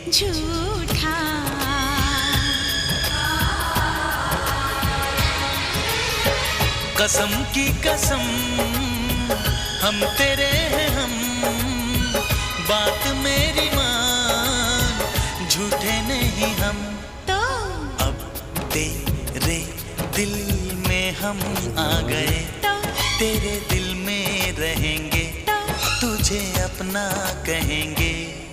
झूठा। कसम की कसम हम तेरे हैं हम, बात मेरी मान, झूठे नहीं हम। तो अब तेरे दिल में हम आ गए, तो तेरे दिल में रहेंगे, तो तुझे अपना कहेंगे।